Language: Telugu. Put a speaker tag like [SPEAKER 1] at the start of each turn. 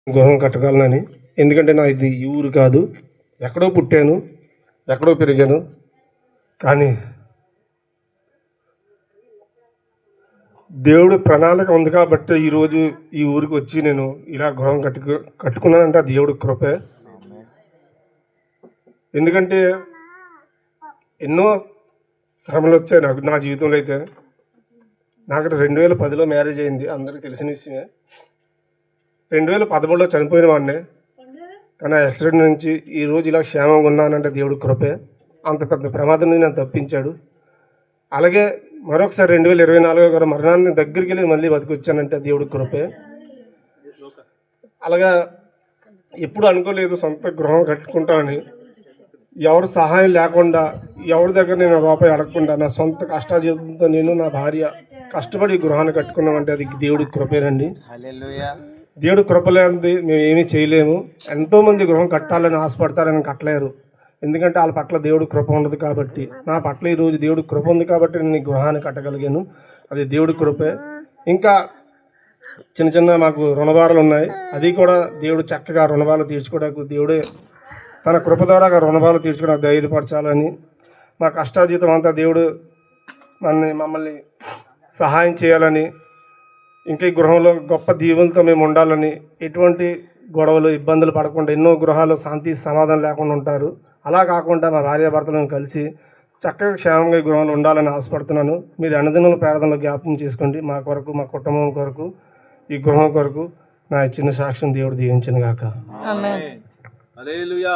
[SPEAKER 1] గృహం కట్టగలనని. ఎందుకంటే నా ఇది ఈ ఊరు కాదు, ఎక్కడో పుట్టాను, ఎక్కడో పెరిగాను. కానీ దేవుడు ప్రణాళిక ఉంది కాబట్టి ఈరోజు ఈ ఊరికి వచ్చి నేను ఇలా గృహం కట్టుకున్నానంటే ఆ దేవుడి కృపే. ఎందుకంటే ఎన్నో శ్రమలు వచ్చాయి నా జీవితంలో. అయితే నాకు 2010లో మ్యారేజ్ అయింది, అందరికీ తెలిసిన విషయమే. 2013లో చనిపోయిన వాడినే. కానీ ఆ యాక్సిడెంట్ నుంచి ఈరోజు ఇలా క్షేమంగా ఉన్నానంటే దేవుడి కృపే. అంత పెద్ద ప్రమాదం నుంచి నన్ను తప్పించాడు. అలాగే మరొకసారి 2024 కూడా మరణాన్ని దగ్గరికి వెళ్ళి మళ్ళీ బతికొచ్చానంటే దేవుడి కృపే. అలాగా ఎప్పుడు అనుకోలేదు సొంత గృహం కట్టుకుంటానని. ఎవరు సహాయం లేకుండా, ఎవరి దగ్గర నేను రూపాయి అడగకుండా నా సొంత కష్టాజీవితంతో నేను నా భార్య కష్టపడి గృహాన్ని కట్టుకున్నామంటే అది దేవుడి కృపేనండి. దేవుడి కృప లేనిది మేము ఏమీ చేయలేము. ఎంతోమంది గృహం కట్టాలని ఆశపడతారని కట్టలేరు, ఎందుకంటే వాళ్ళ పట్ల దేవుడి కృప ఉండదు కాబట్టి. నా పట్ల ఈరోజు దేవుడి కృప ఉంది కాబట్టి నేను ఈ గృహాన్ని కట్టగలిగాను, అది దేవుడి కృపే. ఇంకా చిన్న చిన్న మాకు రుణభారాలు ఉన్నాయి, అది కూడా దేవుడు చక్కగా రుణభారాలు తీర్చుకోవడానికి దేవుడే తన కృప ద్వారా రుణభారాలు తీర్చుకోవడానికి ధైర్యపరచాలని, మా కష్టాజీతం అంతా దేవుడు మమ్మల్ని సహాయం చేయాలని, ఇంకా ఈ గృహంలో గొప్ప దీవులతో మేము ఉండాలని, ఎటువంటి గొడవలు ఇబ్బందులు పడకుండా, ఎన్నో గృహాలు శాంతి సమాధానం లేకుండా ఉంటారు, అలా కాకుండా మా భార్యాభర్తలను కలిసి చక్కగా క్షేమంగా ఈ గృహంలో ఉండాలని ఆశపడుతున్నాను. మీరు అన్నదినంలో పేదలను జ్ఞాపకం చేసుకోండి. మా కొరకు, మా కుటుంబం కొరకు, ఈ గృహం కొరకు నా చిన్న సాక్ష్యం దేవుడు దీవించను గాక.
[SPEAKER 2] ఆమేన్. హల్లెలూయా.